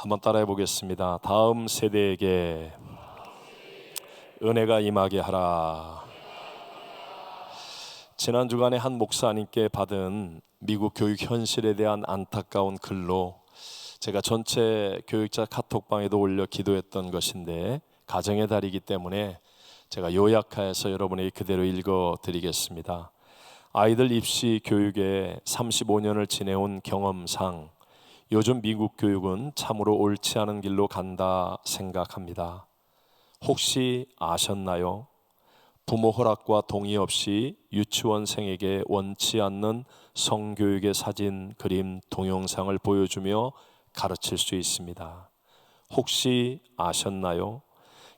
한번 따라해 보겠습니다. 다음 세대에게 은혜가 임하게 하라. 지난 주간에 한 목사님께 받은 미국 교육 현실에 대한 안타까운 글로 제가 전체 교육자 카톡방에도 올려 기도했던 것인데, 가정의 달이기 때문에 제가 요약하여서 여러분에게 그대로 읽어 드리겠습니다. 아이들 입시 교육에 35년을 지내온 경험상 요즘 미국 교육은 참으로 옳지 않은 길로 간다 생각합니다. 혹시 아셨나요? 부모 허락과 동의 없이 유치원생에게 원치 않는 성교육의 사진, 그림, 동영상을 보여주며 가르칠 수 있습니다. 혹시 아셨나요?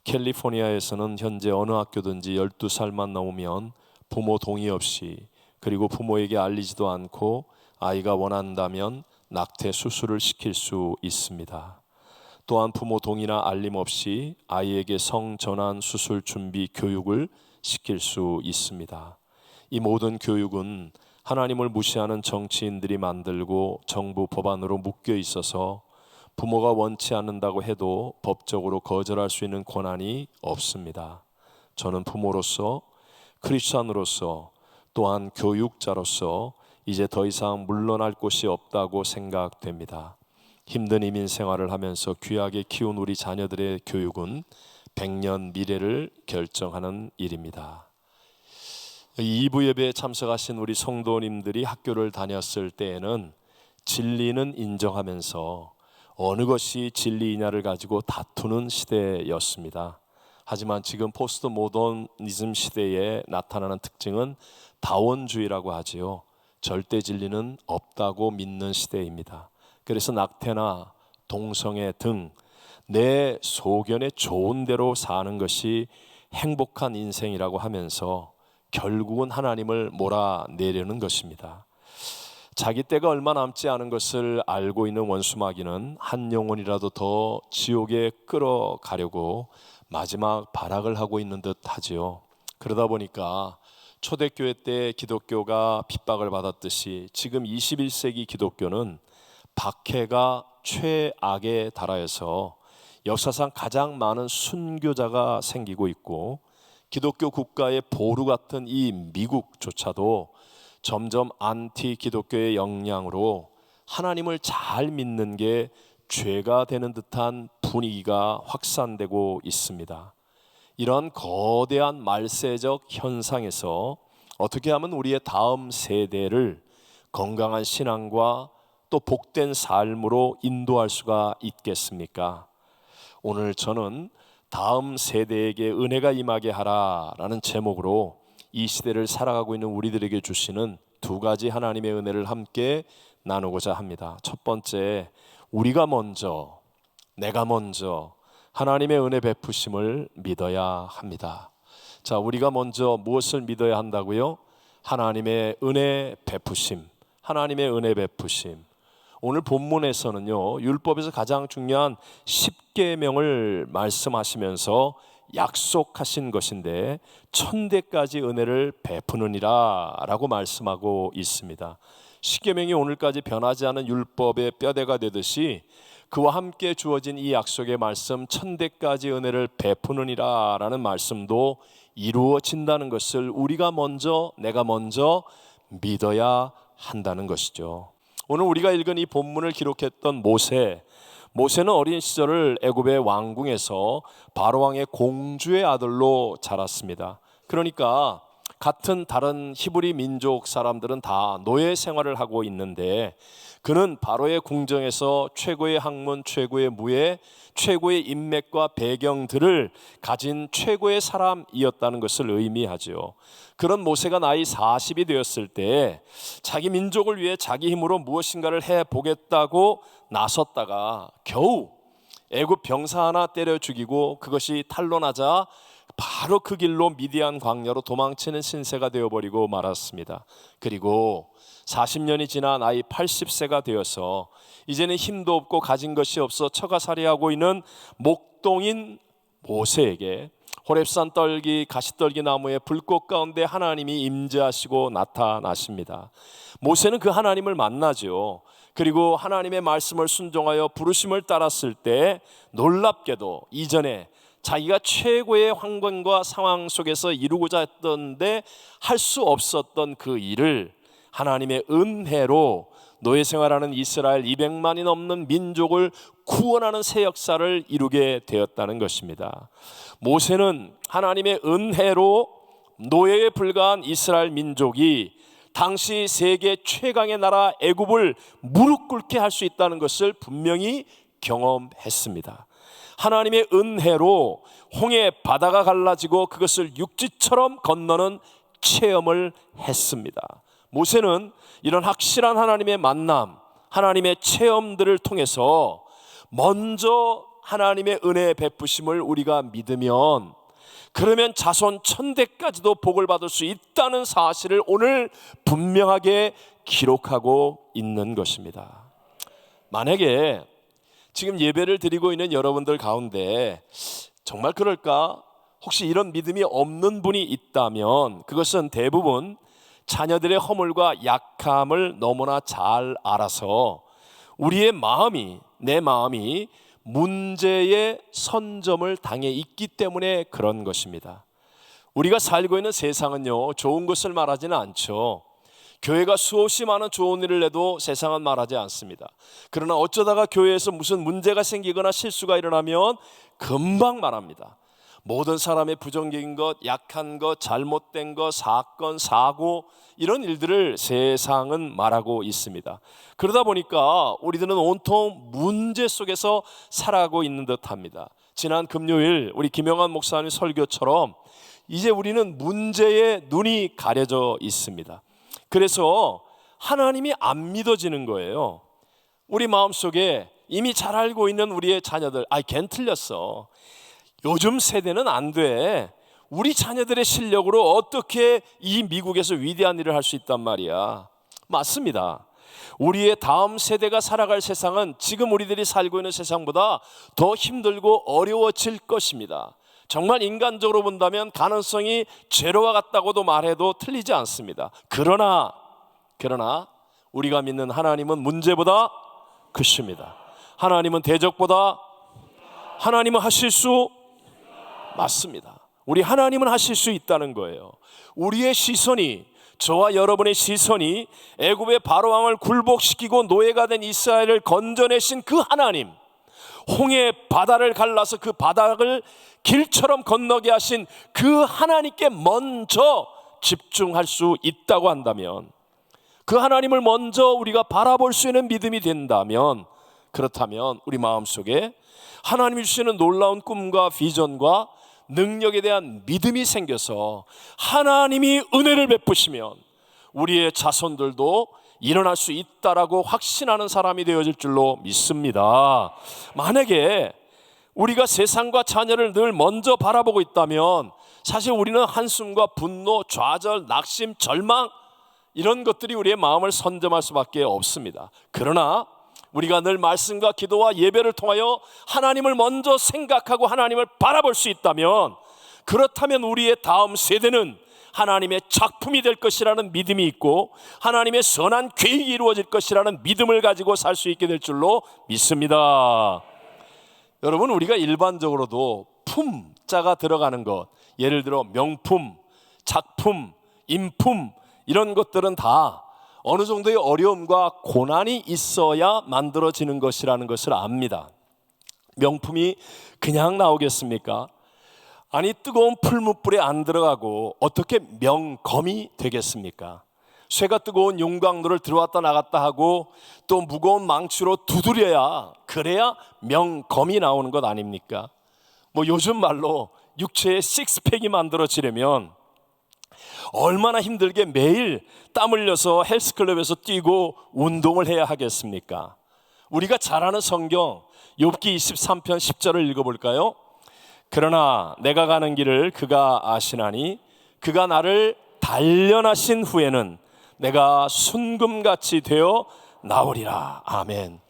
캘리포니아에서는 현재 어느 학교든지 12살만 넘으면 부모 동의 없이, 그리고 부모에게 알리지도 않고 아이가 원한다면 낙태 수술을 시킬 수 있습니다. 또한 부모 동의나 알림 없이 아이에게 성전환 수술 준비 교육을 시킬 수 있습니다. 이 모든 교육은 하나님을 무시하는 정치인들이 만들고 정부 법안으로 묶여 있어서 부모가 원치 않는다고 해도 법적으로 거절할 수 있는 권한이 없습니다. 저는 부모로서, 크리스찬으로서, 또한 교육자로서 이제 더 이상 물러날 곳이 없다고 생각됩니다. 힘든 이민 생활을 하면서 귀하게 키운 우리 자녀들의 교육은 100년 미래를 결정하는 일입니다. 2부 예배에 참석하신 우리 성도님들이 학교를 다녔을 때에는 진리는 인정하면서 어느 것이 진리이냐를 가지고 다투는 시대였습니다. 하지만 지금 포스트 모더니즘 시대에 나타나는 특징은 다원주의라고 하지요. 절대 진리는 없다고 믿는 시대입니다. 그래서 낙태나 동성애 등 내 소견에 좋은 대로 사는 것이 행복한 인생이라고 하면서 결국은 하나님을 몰아내려는 것입니다. 자기 때가 얼마 남지 않은 것을 알고 있는 원수마귀는 한 영혼이라도 더 지옥에 끌어가려고 마지막 발악을 하고 있는 듯 하지요. 그러다 보니까 초대교회 때 기독교가 핍박을 받았듯이 지금 21세기 기독교는 박해가 최악에 달하여서 역사상 가장 많은 순교자가 생기고 있고, 기독교 국가의 보루 같은 이 미국조차도 점점 안티 기독교의 영향으로 하나님을 잘 믿는 게 죄가 되는 듯한 분위기가 확산되고 있습니다. 이런 거대한 말세적 현상에서 어떻게 하면 우리의 다음 세대를 건강한 신앙과 또 복된 삶으로 인도할 수가 있겠습니까? 오늘 저는 다음 세대에게 은혜가 임하게 하라라는 제목으로 이 시대를 살아가고 있는 우리들에게 주시는 두 가지 하나님의 은혜를 함께 나누고자 합니다. 첫 번째, 우리가 먼저, 내가 먼저 하나님의 은혜 베푸심을 믿어야 합니다. 자, 우리가 먼저 무엇을 믿어야 한다고요? 하나님의 은혜 베푸심, 하나님의 은혜 베푸심. 오늘 본문에서는요, 율법에서 가장 중요한 10계명을 말씀하시면서 약속하신 것인데 1000대까지 은혜를 베푸느니라 라고 말씀하고 있습니다. 10계명이 오늘까지 변하지 않은 율법의 뼈대가 되듯이 그와 함께 주어진 이 약속의 말씀 1000대까지 은혜를 베푸느니라 라는 말씀도 이루어진다는 것을 우리가 먼저, 내가 먼저 믿어야 한다는 것이죠. 오늘 우리가 읽은 이 본문을 기록했던 모세는 어린 시절을 애굽의 왕궁에서 바로왕의 공주의 아들로 자랐습니다. 그러니까 같은 다른 히브리 민족 사람들은 다 노예 생활을 하고 있는데 그는 바로의 궁정에서 최고의 학문, 최고의 무예, 최고의 인맥과 배경들을 가진 최고의 사람이었다는 것을 의미하죠. 그런 모세가 나이 40이 되었을 때 자기 민족을 위해 자기 힘으로 무엇인가를 해보겠다고 나섰다가 겨우 애굽 병사 하나 때려 죽이고 그것이 탄로나자 바로 그 길로 미디안 광야로 도망치는 신세가 되어버리고 말았습니다. 그리고 40년이 지나 나이 80세가 되어서 이제는 힘도 없고 가진 것이 없어 처가살이하고 있는 목동인 모세에게 호렙산 떨기 가시떨기 나무의 불꽃 가운데 하나님이 임재하시고 나타나십니다. 모세는 그 하나님을 만나죠. 그리고 하나님의 말씀을 순종하여 부르심을 따랐을 때 놀랍게도 이전에 자기가 최고의 환경과 상황 속에서 이루고자 했던데 할 수 없었던 그 일을 하나님의 은혜로 노예 생활하는 이스라엘 200만이 넘는 민족을 구원하는 새 역사를 이루게 되었다는 것입니다. 모세는 하나님의 은혜로 노예에 불과한 이스라엘 민족이 당시 세계 최강의 나라 애굽을 무릎 꿇게 할 수 있다는 것을 분명히 경험했습니다. 하나님의 은혜로 홍해 바다가 갈라지고 그것을 육지처럼 건너는 체험을 했습니다. 모세는 이런 확실한 하나님의 만남, 하나님의 체험들을 통해서 먼저 하나님의 은혜의 베푸심을 우리가 믿으면, 그러면 자손 천대까지도 복을 받을 수 있다는 사실을 오늘 분명하게 기록하고 있는 것입니다. 만약에 지금 예배를 드리고 있는 여러분들 가운데 정말 그럴까? 혹시 이런 믿음이 없는 분이 있다면 그것은 대부분 자녀들의 허물과 약함을 너무나 잘 알아서 우리의 마음이, 내 마음이 문제의 선점을 당해 있기 때문에 그런 것입니다. 우리가 살고 있는 세상은요, 좋은 것을 말하지는 않죠. 교회가 수없이 많은 좋은 일을 해도 세상은 말하지 않습니다. 그러나 어쩌다가 교회에서 무슨 문제가 생기거나 실수가 일어나면 금방 말합니다. 모든 사람의 부정적인 것, 약한 것, 잘못된 것, 사건, 사고, 이런 일들을 세상은 말하고 있습니다. 그러다 보니까 우리들은 온통 문제 속에서 살아가고 있는 듯합니다. 지난 금요일 우리 김영환 목사님 설교처럼 이제 우리는 문제에 눈이 가려져 있습니다. 그래서 하나님이 안 믿어지는 거예요. 우리 마음속에 이미 잘 알고 있는 우리의 자녀들, 걘 틀렸어, 요즘 세대는 안 돼, 우리 자녀들의 실력으로 어떻게 이 미국에서 위대한 일을 할 수 있단 말이야. 맞습니다. 우리의 다음 세대가 살아갈 세상은 지금 우리들이 살고 있는 세상보다 더 힘들고 어려워질 것입니다. 정말 인간적으로 본다면 가능성이 제로와 같다고도 말해도 틀리지 않습니다. 그러나 우리가 믿는 하나님은 문제보다 크십니다. 하나님은 대적보다, 하나님은 하실 수 맞습니다. 우리 하나님은 하실 수 있다는 거예요. 우리의 시선이, 저와 여러분의 시선이 애굽의 바로왕을 굴복시키고 노예가 된 이스라엘을 건져내신 그 하나님, 홍해 바다를 갈라서 그 바닥을 길처럼 건너게 하신 그 하나님께 먼저 집중할 수 있다고 한다면, 그 하나님을 먼저 우리가 바라볼 수 있는 믿음이 된다면, 그렇다면 우리 마음속에 하나님이 주시는 놀라운 꿈과 비전과 능력에 대한 믿음이 생겨서 하나님이 은혜를 베푸시면 우리의 자손들도 일어날 수 있다라고 확신하는 사람이 되어질 줄로 믿습니다. 만약에 우리가 세상과 자녀를 늘 먼저 바라보고 있다면 사실 우리는 한숨과 분노, 좌절, 낙심, 절망, 이런 것들이 우리의 마음을 선점할 수밖에 없습니다. 그러나 우리가 늘 말씀과 기도와 예배를 통하여 하나님을 먼저 생각하고 하나님을 바라볼 수 있다면, 그렇다면 우리의 다음 세대는 하나님의 작품이 될 것이라는 믿음이 있고 하나님의 선한 계획이 이루어질 것이라는 믿음을 가지고 살 수 있게 될 줄로 믿습니다. 여러분, 우리가 일반적으로도 품자가 들어가는 것, 예를 들어 명품, 작품, 인품, 이런 것들은 다 어느 정도의 어려움과 고난이 있어야 만들어지는 것이라는 것을 압니다. 명품이 그냥 나오겠습니까? 아니, 뜨거운 풀무불에 안 들어가고 어떻게 명검이 되겠습니까? 쇠가 뜨거운 용광로를 들어왔다 나갔다 하고 또 무거운 망치로 두드려야, 그래야 명검이 나오는 것 아닙니까? 요즘 말로 육체의 식스팩이 만들어지려면 얼마나 힘들게 매일 땀 흘려서 헬스클럽에서 뛰고 운동을 해야 하겠습니까? 우리가 잘 아는 성경 욥기 23편 10절을 읽어볼까요? 그러나 내가 가는 길을 그가 아시나니 그가 나를 단련하신 후에는 내가 순금같이 되어 나오리라. 아멘.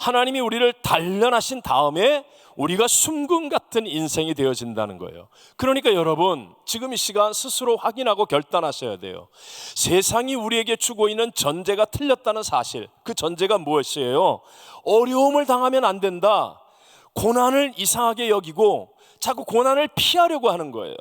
하나님이 우리를 단련하신 다음에 우리가 순금 같은 인생이 되어진다는 거예요. 그러니까 여러분, 지금 이 시간 스스로 확인하고 결단하셔야 돼요. 세상이 우리에게 주고 있는 전제가 틀렸다는 사실, 그 전제가 무엇이에요? 어려움을 당하면 안 된다, 고난을 이상하게 여기고 자꾸 고난을 피하려고 하는 거예요.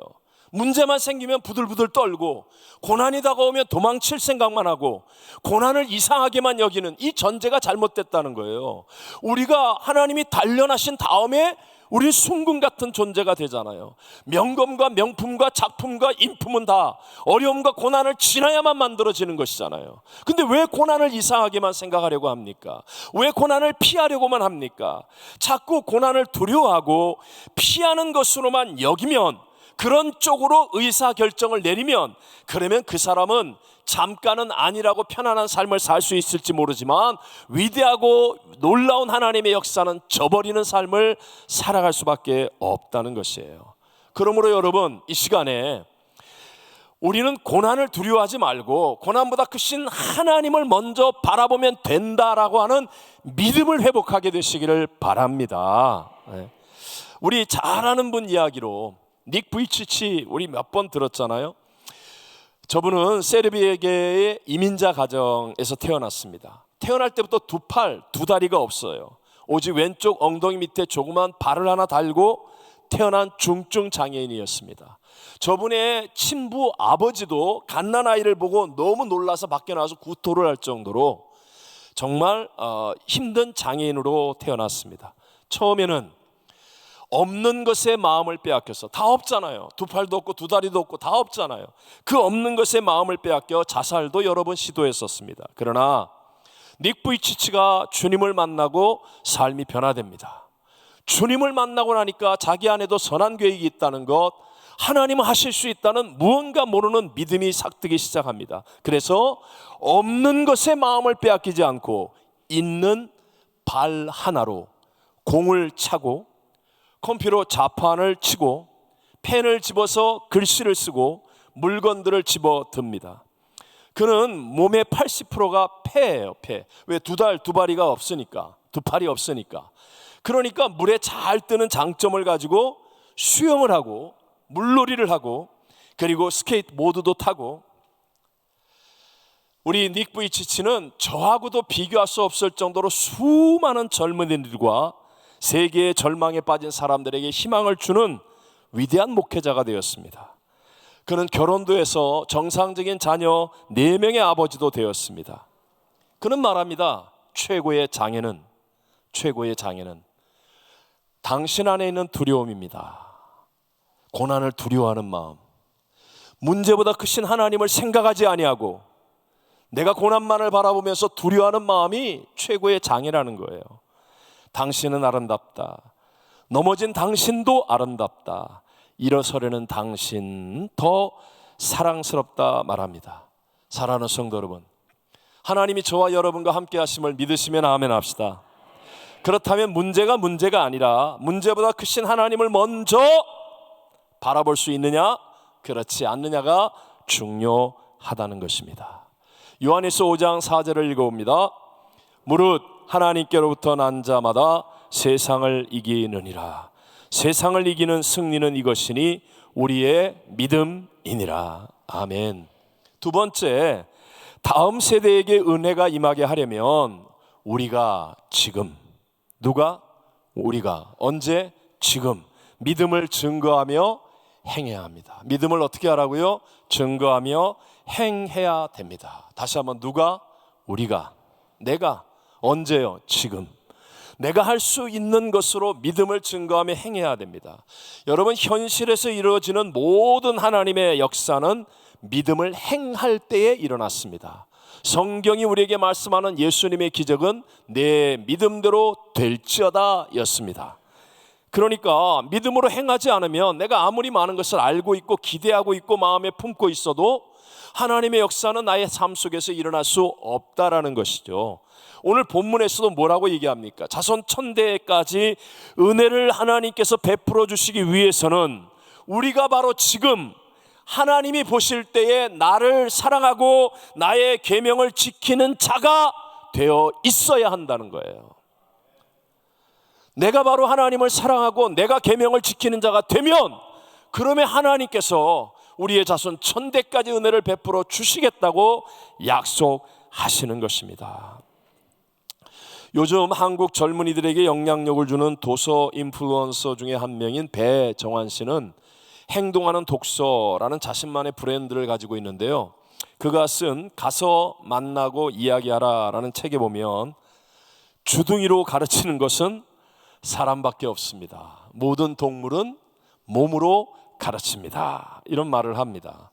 문제만 생기면 부들부들 떨고, 고난이 다가오면 도망칠 생각만 하고, 고난을 이상하게만 여기는 이 전제가 잘못됐다는 거예요. 우리가 하나님이 단련하신 다음에 우리 순금 같은 존재가 되잖아요. 명검과 명품과 작품과 인품은 다 어려움과 고난을 지나야만 만들어지는 것이잖아요. 근데 왜 고난을 이상하게만 생각하려고 합니까? 왜 고난을 피하려고만 합니까? 자꾸 고난을 두려워하고 피하는 것으로만 여기면, 그런 쪽으로 의사결정을 내리면, 그러면 그 사람은 잠깐은 아니라고 편안한 삶을 살 수 있을지 모르지만 위대하고 놀라운 하나님의 역사는 저버리는 삶을 살아갈 수밖에 없다는 것이에요. 그러므로 여러분, 이 시간에 우리는 고난을 두려워하지 말고 고난보다 크신 하나님을 먼저 바라보면 된다라고 하는 믿음을 회복하게 되시기를 바랍니다. 우리 잘 아는 분 이야기로, 닉 부이치치 우리 몇 번 들었잖아요. 저분은 세르비아계의 이민자 가정에서 태어났습니다. 태어날 때부터 두 팔, 두 다리가 없어요. 오직 왼쪽 엉덩이 밑에 조그만 발을 하나 달고 태어난 중증 장애인이었습니다. 저분의 친부 아버지도 갓난아이를 보고 너무 놀라서 밖에 나와서 구토를 할 정도로 정말 힘든 장애인으로 태어났습니다. 처음에는 없는 것에 마음을 빼앗겨서, 다 없잖아요. 두 팔도 없고 두 다리도 없고 다 없잖아요. 그 없는 것에 마음을 빼앗겨 자살도 여러 번 시도했었습니다. 그러나 닉 부이치치가 주님을 만나고 삶이 변화됩니다. 주님을 만나고 나니까 자기 안에도 선한 계획이 있다는 것, 하나님은 하실 수 있다는 무언가 모르는 믿음이 삭뜨기 시작합니다. 그래서 없는 것에 마음을 빼앗기지 않고 있는 발 하나로 공을 차고 컴퓨터 자판을 치고 펜을 집어서 글씨를 쓰고 물건들을 집어듭니다. 그는 몸의 80%가 폐예요, 폐. 왜? 두 발이가 없으니까, 두 팔이 없으니까. 그러니까 물에 잘 뜨는 장점을 가지고 수영을 하고 물놀이를 하고, 그리고 스케이트보드도 타고. 우리 닉 부이치치는 저하고도 비교할 수 없을 정도로 수많은 젊은이들과 세계의 절망에 빠진 사람들에게 희망을 주는 위대한 목회자가 되었습니다. 그는 결혼도 해서 정상적인 자녀 4명의 아버지도 되었습니다. 그는 말합니다. 최고의 장애는 당신 안에 있는 두려움입니다. 고난을 두려워하는 마음, 문제보다 크신 하나님을 생각하지 아니하고 내가 고난만을 바라보면서 두려워하는 마음이 최고의 장애라는 거예요. 당신은 아름답다. 넘어진 당신도 아름답다. 일어서려는 당신 더 사랑스럽다 말합니다. 사랑하는 성도 여러분, 하나님이 저와 여러분과 함께 하심을 믿으시면 아멘 합시다. 그렇다면 문제가 아니라 문제보다 크신 하나님을 먼저 바라볼 수 있느냐, 그렇지 않느냐가 중요하다는 것입니다. 요한일서 5장 4절을 읽어봅니다. 무릇 하나님께로부터 난 자마다 세상을 이기느니라. 세상을 이기는 승리는 이것이니 우리의 믿음이니라. 아멘. 두 번째, 다음 세대에게 은혜가 임하게 하려면 우리가 지금, 우리가 언제? 지금 믿음을 증거하며 행해야 합니다. 믿음을 어떻게 하라고요? 증거하며 행해야 됩니다. 다시 한번, 우리가, 내가. 언제요? 지금. 내가 할 수 있는 것으로 믿음을 증거하며 행해야 됩니다. 여러분, 현실에서 이루어지는 모든 하나님의 역사는 믿음을 행할 때에 일어났습니다. 성경이 우리에게 말씀하는 예수님의 기적은 내 믿음대로 될지어다 였습니다. 그러니까 믿음으로 행하지 않으면 내가 아무리 많은 것을 알고 있고 기대하고 있고 마음에 품고 있어도 하나님의 역사는 나의 삶 속에서 일어날 수 없다라는 것이죠. 오늘 본문에서도 뭐라고 얘기합니까? 자손 천대까지 은혜를 하나님께서 베풀어 주시기 위해서는 우리가 바로 지금 하나님이 보실 때에 나를 사랑하고 나의 계명을 지키는 자가 되어 있어야 한다는 거예요. 내가 바로 하나님을 사랑하고 내가 계명을 지키는 자가 되면, 그러면 하나님께서 우리의 자손 천대까지 은혜를 베풀어 주시겠다고 약속하시는 것입니다. 요즘 한국 젊은이들에게 영향력을 주는 도서 인플루언서 중에 한 명인 배정환 씨는 행동하는 독서라는 자신만의 브랜드를 가지고 있는데요, 그가 쓴 가서 만나고 이야기하라 라는 책에 보면 주둥이로 가르치는 것은 사람밖에 없습니다. 모든 동물은 몸으로 가르칩니다. 이런 말을 합니다.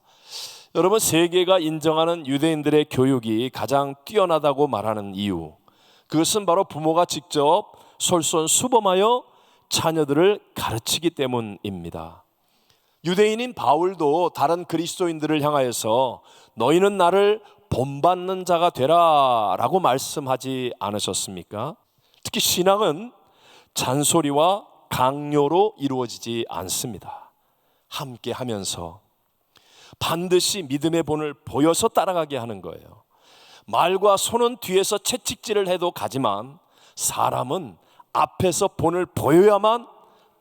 여러분, 세계가 인정하는 유대인들의 교육이 가장 뛰어나다고 말하는 이유, 그것은 바로 부모가 직접 솔선수범하여 자녀들을 가르치기 때문입니다. 유대인인 바울도 다른 그리스도인들을 향하여서 너희는 나를 본받는 자가 되라 라고 말씀하지 않으셨습니까? 특히 신앙은 잔소리와 강요로 이루어지지 않습니다. 함께 하면서 반드시 믿음의 본을 보여서 따라가게 하는 거예요. 말과 손은 뒤에서 채찍질을 해도 가지만 사람은 앞에서 본을 보여야만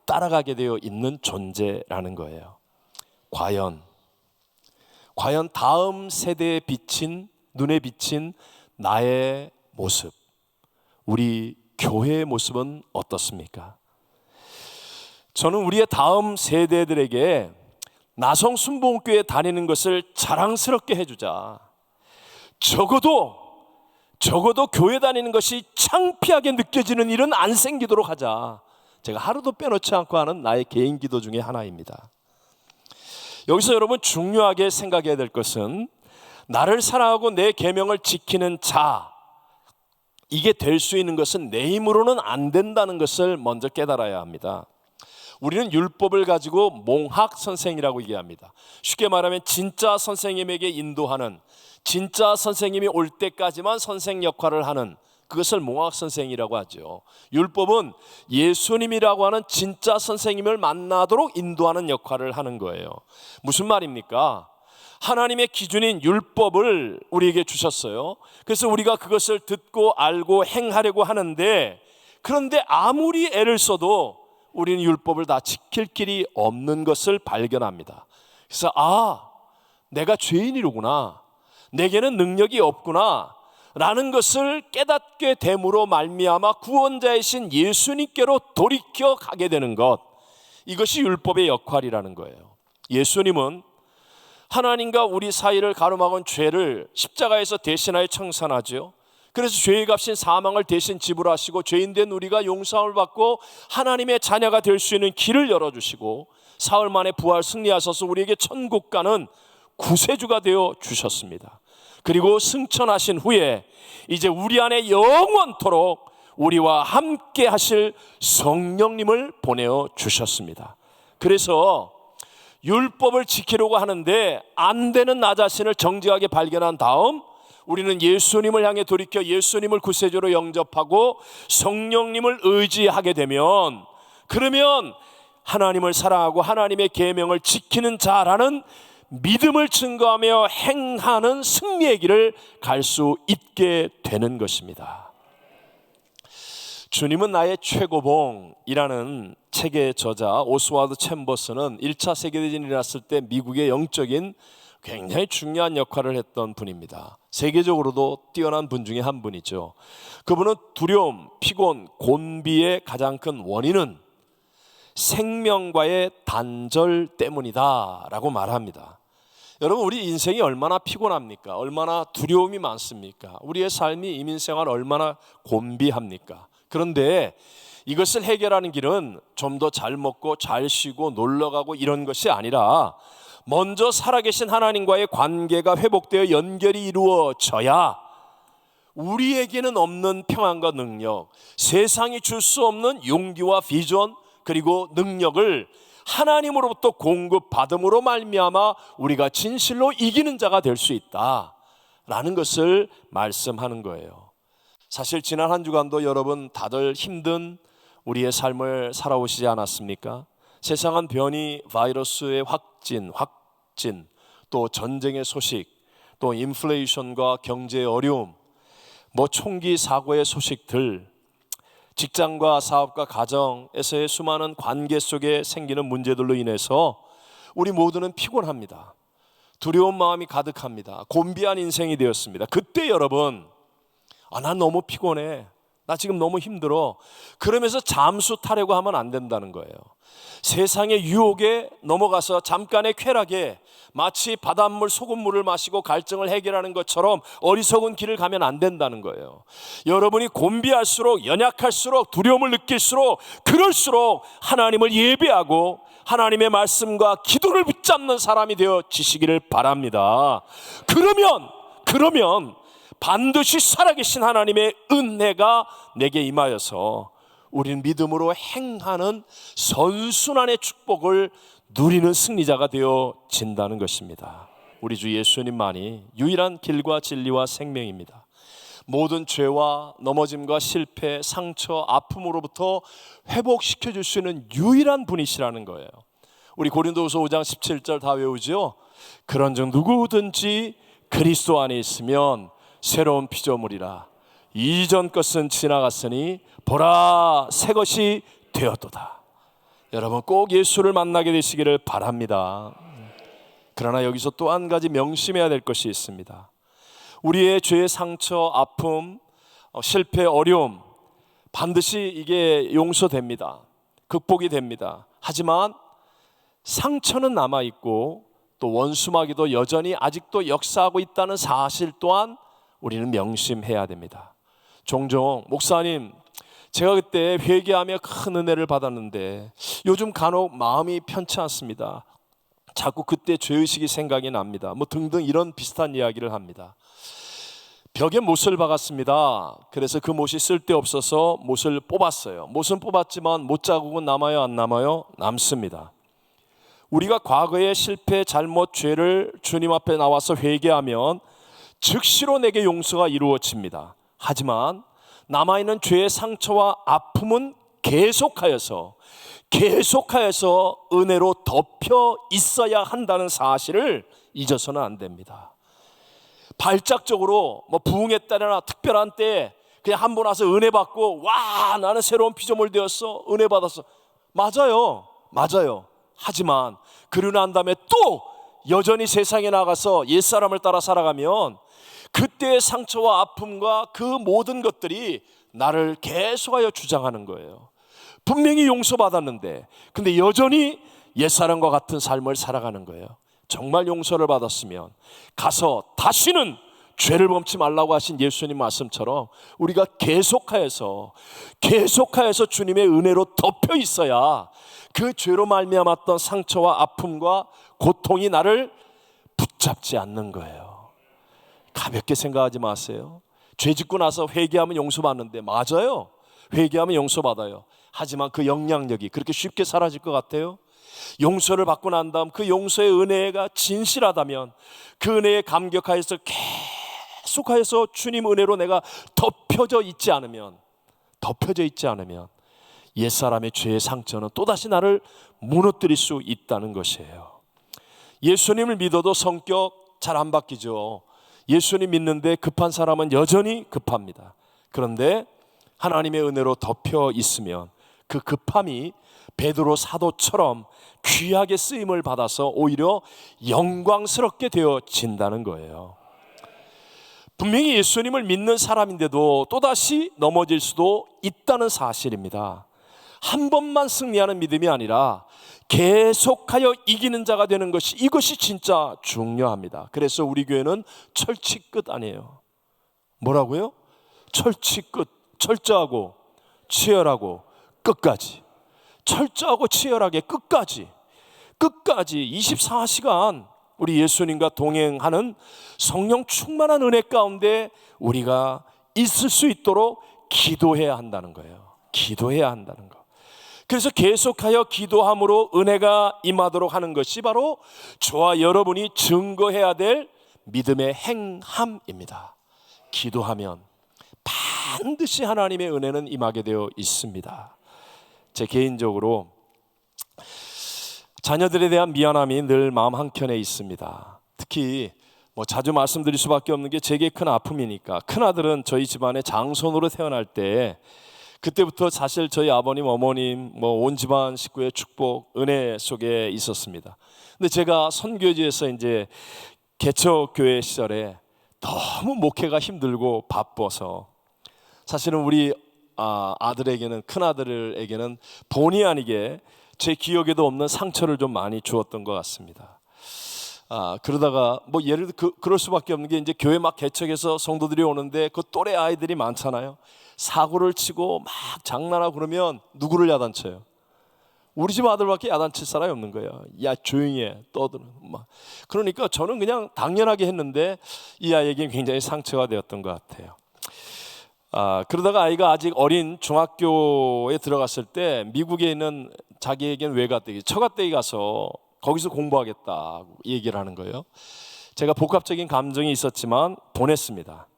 따라가게 되어 있는 존재라는 거예요. 과연 다음 세대에 비친, 눈에 비친 나의 모습, 우리 교회의 모습은 어떻습니까? 저는 우리의 다음 세대들에게 나성 순복음교회 다니는 것을 자랑스럽게 해주자, 적어도 교회 다니는 것이 창피하게 느껴지는 일은 안 생기도록 하자, 제가 하루도 빼놓지 않고 하는 나의 개인 기도 중에 하나입니다. 여기서 여러분 중요하게 생각해야 될 것은, 나를 사랑하고 내 계명을 지키는 자, 이게 될 수 있는 것은 내 힘으로는 안 된다는 것을 먼저 깨달아야 합니다. 우리는 율법을 가지고 몽학 선생이라고 얘기합니다. 쉽게 말하면 진짜 선생님에게 인도하는, 진짜 선생님이 올 때까지만 선생 역할을 하는, 그것을 몽학 선생이라고 하죠. 율법은 예수님이라고 하는 진짜 선생님을 만나도록 인도하는 역할을 하는 거예요. 무슨 말입니까? 하나님의 기준인 율법을 우리에게 주셨어요. 그래서 우리가 그것을 듣고 알고 행하려고 하는데, 그런데 아무리 애를 써도 우리는 율법을 다 지킬 길이 없는 것을 발견합니다. 그래서 내가 죄인이로구나, 내게는 능력이 없구나 라는 것을 깨닫게 됨으로 말미암아 구원자이신 예수님께로 돌이켜 가게 되는 것, 이것이 율법의 역할이라는 거예요. 예수님은 하나님과 우리 사이를 가로막은 죄를 십자가에서 대신하여 청산하죠. 그래서 죄의 값인 사망을 대신 지불하시고 죄인된 우리가 용서함을 받고 하나님의 자녀가 될 수 있는 길을 열어주시고 사흘 만에 부활 승리하셔서 우리에게 천국 가는 구세주가 되어 주셨습니다. 그리고 승천하신 후에 이제 우리 안에 영원토록 우리와 함께 하실 성령님을 보내어 주셨습니다. 그래서 율법을 지키려고 하는데 안 되는 나 자신을 정직하게 발견한 다음, 우리는 예수님을 향해 돌이켜 예수님을 구세주로 영접하고 성령님을 의지하게 되면, 그러면 하나님을 사랑하고 하나님의 계명을 지키는 자라는 믿음을 증거하며 행하는 승리의 길을 갈 수 있게 되는 것입니다. 주님은 나의 최고봉이라는 책의 저자 오스와드 챔버스는 1차 세계대전이 일어났을 때 미국의 영적인 굉장히 중요한 역할을 했던 분입니다. 세계적으로도 뛰어난 분 중에 한 분이죠. 그분은 두려움, 피곤, 곤비의 가장 큰 원인은 생명과의 단절 때문이다 라고 말합니다. 여러분, 우리 인생이 얼마나 피곤합니까? 얼마나 두려움이 많습니까? 우리의 삶이 이민생활 얼마나 곤비합니까? 그런데 이것을 해결하는 길은 좀 더 잘 먹고 잘 쉬고 놀러가고 이런 것이 아니라 먼저 살아계신 하나님과의 관계가 회복되어 연결이 이루어져야 우리에게는 없는 평안과 능력, 세상이 줄 수 없는 용기와 비전, 그리고 능력을 하나님으로부터 공급받음으로 말미암아 우리가 진실로 이기는 자가 될 수 있다라는 것을 말씀하는 거예요. 사실 지난 한 주간도 여러분 다들 힘든 우리의 삶을 살아오시지 않았습니까? 세상은 변이, 바이러스의 확진, 또 전쟁의 소식, 또 인플레이션과 경제의 어려움, 총기 사고의 소식들, 직장과 사업과 가정에서의 수많은 관계 속에 생기는 문제들로 인해서 우리 모두는 피곤합니다. 두려운 마음이 가득합니다. 곤비한 인생이 되었습니다. 그때 여러분, 난 너무 피곤해, 나 지금 너무 힘들어, 그러면서 잠수 타려고 하면 안 된다는 거예요. 세상의 유혹에 넘어가서 잠깐의 쾌락에 마치 바닷물 소금물을 마시고 갈증을 해결하는 것처럼 어리석은 길을 가면 안 된다는 거예요. 여러분이 곤비할수록, 연약할수록, 두려움을 느낄수록, 그럴수록 하나님을 예배하고 하나님의 말씀과 기도를 붙잡는 사람이 되어 지시기를 바랍니다. 그러면 반드시 살아계신 하나님의 은혜가 내게 임하여서 우리는 믿음으로 행하는 선순환의 축복을 누리는 승리자가 되어진다는 것입니다. 우리 주 예수님만이 유일한 길과 진리와 생명입니다. 모든 죄와 넘어짐과 실패, 상처, 아픔으로부터 회복시켜 줄 수 있는 유일한 분이시라는 거예요. 우리 고린도후서 5장 17절 다 외우죠. 그런즉 누구든지 그리스도 안에 있으면 새로운 피조물이라, 이전 것은 지나갔으니 보라 새 것이 되었도다. 여러분 꼭 예수를 만나게 되시기를 바랍니다. 그러나 여기서 또 한 가지 명심해야 될 것이 있습니다. 우리의 죄의 상처, 아픔, 실패, 어려움 반드시 이게 용서됩니다. 극복이 됩니다. 하지만 상처는 남아있고 또 원수마귀도 여전히 아직도 역사하고 있다는 사실 또한 우리는 명심해야 됩니다. 종종 목사님, 제가 그때 회개하며 큰 은혜를 받았는데 요즘 간혹 마음이 편치 않습니다. 자꾸 그때 죄의식이 생각이 납니다. 등등 이런 비슷한 이야기를 합니다. 벽에 못을 박았습니다. 그래서 그 못이 쓸데없어서 못을 뽑았어요. 못은 뽑았지만 못 자국은 남아요, 안 남아요? 남습니다. 우리가 과거의 실패, 잘못, 죄를 주님 앞에 나와서 회개하면 즉시로 내게 용서가 이루어집니다. 하지만 남아있는 죄의 상처와 아픔은 계속하여서 은혜로 덮여 있어야 한다는 사실을 잊어서는 안 됩니다. 발작적으로 부흥의 때나 특별한 때 그냥 한 번 와서 은혜 받고 와 나는 새로운 피조물 되었어, 은혜 받았어, 맞아요. 하지만 그러고 난 다음에 또 여전히 세상에 나가서 옛사람을 따라 살아가면 그때의 상처와 아픔과 그 모든 것들이 나를 계속하여 주장하는 거예요. 분명히 용서받았는데 근데 여전히 옛사람과 같은 삶을 살아가는 거예요. 정말 용서를 받았으면 가서 다시는 죄를 범치 말라고 하신 예수님 말씀처럼 우리가 계속하여서 주님의 은혜로 덮여 있어야 그 죄로 말미암았던 상처와 아픔과 고통이 나를 붙잡지 않는 거예요. 가볍게 생각하지 마세요. 죄 짓고 나서 회개하면 용서받는데 맞아요. 회개하면 용서받아요. 하지만 그 영향력이 그렇게 쉽게 사라질 것 같아요? 용서를 받고 난 다음 그 용서의 은혜가 진실하다면 그 은혜에 감격하여서 계속하여서 주님 은혜로 내가 덮여져 있지 않으면 옛사람의 죄의 상처는 또다시 나를 무너뜨릴 수 있다는 것이에요. 예수님을 믿어도 성격 잘 안 바뀌죠. 예수님 믿는데 급한 사람은 여전히 급합니다. 그런데 하나님의 은혜로 덮여 있으면 그 급함이 베드로 사도처럼 귀하게 쓰임을 받아서 오히려 영광스럽게 되어진다는 거예요. 분명히 예수님을 믿는 사람인데도 또다시 넘어질 수도 있다는 사실입니다. 한 번만 승리하는 믿음이 아니라 계속하여 이기는 자가 되는 것이, 이것이 진짜 중요합니다. 그래서 우리 교회는 철치 끝 아니에요. 뭐라고요? 철치 끝. 철저하고 치열하고 끝까지. 철저하고 치열하게 끝까지 24시간 우리 예수님과 동행하는 성령 충만한 은혜 가운데 우리가 있을 수 있도록 기도해야 한다는 거예요. 기도해야 한다는 거. 그래서 계속하여 기도함으로 은혜가 임하도록 하는 것이 바로 저와 여러분이 증거해야 될 믿음의 행함입니다. 기도하면 반드시 하나님의 은혜는 임하게 되어 있습니다. 제 개인적으로 자녀들에 대한 미안함이 늘 마음 한켠에 있습니다. 특히 자주 말씀드릴 수밖에 없는 게 제게 큰 아픔이니까. 큰아들은 저희 집안의 장손으로 태어날 때 그때부터 사실 저희 아버님, 어머님, 온 집안 식구의 축복, 은혜 속에 있었습니다. 근데 제가 선교지에서 이제 개척교회 시절에 너무 목회가 힘들고 바빠서 사실은 우리 아들에게는, 큰 아들에게는 본의 아니게 제 기억에도 없는 상처를 좀 많이 주었던 것 같습니다. 그러다가 예를 들어 그럴 수밖에 없는 게, 이제 교회 막 개척해서 성도들이 오는데 그 또래 아이들이 많잖아요. 사고를 치고 막 장난하고 그러면 누구를 야단쳐요? 우리 집 아들밖에 야단칠 사람이 없는 거예요. 야, 조용히 해, 떠들어. 그러니까 저는 그냥 당연하게 했는데 이 아이에게 굉장히 상처가 되었던 것 같아요. 그러다가 아이가 아직 어린 중학교에 들어갔을 때 미국에 있는 자기에겐 외가댁이, 처가댁에 가서 거기서 공부하겠다고 얘기를 하는 거예요. 제가 복합적인 감정이 있었지만 보냈습니다.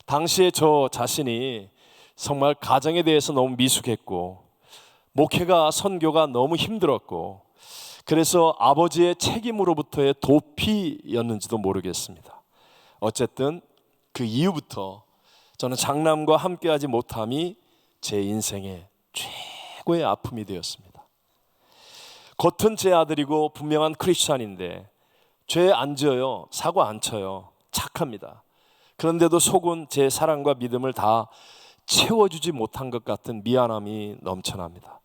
당시에 저 자신이 정말 가정에 대해서 너무 미숙했고 목회가, 선교가 너무 힘들었고, 그래서 아버지의 책임으로부터의 도피였는지도 모르겠습니다. 어쨌든 그 이후부터 저는 장남과 함께하지 못함이 제 인생의 최고의 아픔이 되었습니다. 겉은 제 아들이고 분명한 크리스찬인데 죄 안 지어요. 사고 안 쳐요. 착합니다. 그런데도 속은 제 사랑과 믿음을 다 채워주지 못한 것 같은 미안함이 넘쳐납니다.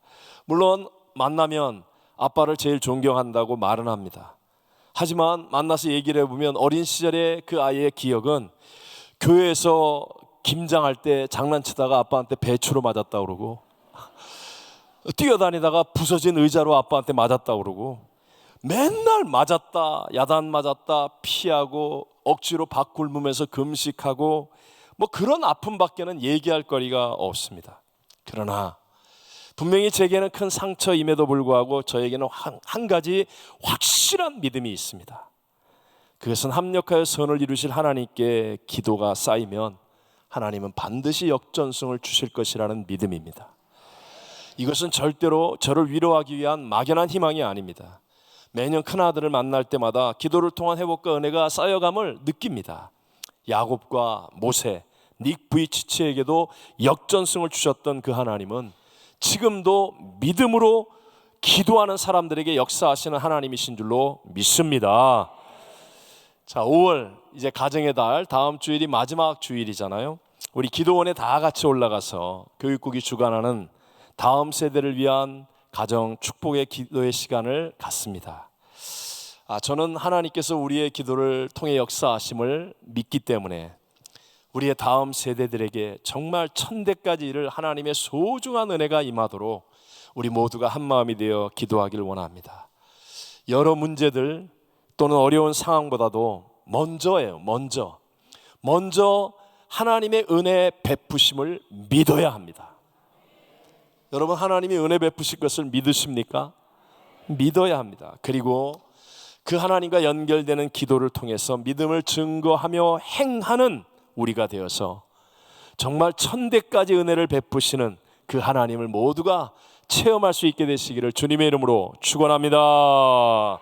물론 만나면 아빠를 제일 존경한다고 말은 합니다. 하지만 만나서 얘기를 해보면 어린 시절의 그 아이의 기억은 교회에서 김장할 때 장난치다가 아빠한테 배추로 맞았다고 그러고, 뛰어다니다가 부서진 의자로 아빠한테 맞았다고 그러고, 맨날 맞았다, 야단 맞았다, 피하고 억지로 밥 굶으면서 금식하고, 그런 아픔밖에는 얘기할 거리가 없습니다. 그러나 분명히 제게는 큰 상처임에도 불구하고 저에게는 한 가지 확실한 믿음이 있습니다. 그것은 합력하여 선을 이루실 하나님께 기도가 쌓이면 하나님은 반드시 역전승을 주실 것이라는 믿음입니다. 이것은 절대로 저를 위로하기 위한 막연한 희망이 아닙니다. 매년 큰아들을 만날 때마다 기도를 통한 회복과 은혜가 쌓여감을 느낍니다. 야곱과 모세, 닉 부이치치에게도 역전승을 주셨던 그 하나님은 지금도 믿음으로 기도하는 사람들에게 역사하시는 하나님이신 줄로 믿습니다. 자, 5월 이제 가정의 달, 다음 주일이 마지막 주일이잖아요. 우리 기도원에 다 같이 올라가서 교육국이 주관하는 다음 세대를 위한 가정 축복의 기도의 시간을 갖습니다. 저는 하나님께서 우리의 기도를 통해 역사하심을 믿기 때문에 우리의 다음 세대들에게 정말 천대까지 이를 하나님의 소중한 은혜가 임하도록 우리 모두가 한마음이 되어 기도하기를 원합니다. 여러 문제들 또는 어려운 상황보다도 먼저 하나님의 은혜 베푸심을 믿어야 합니다. 여러분, 하나님이 은혜 베푸실 것을 믿으십니까? 믿어야 합니다. 그리고 그 하나님과 연결되는 기도를 통해서 믿음을 증거하며 행하는 우리가 되어서 정말 천대까지 은혜를 베푸시는 그 하나님을 모두가 체험할 수 있게 되시기를 주님의 이름으로 축원합니다.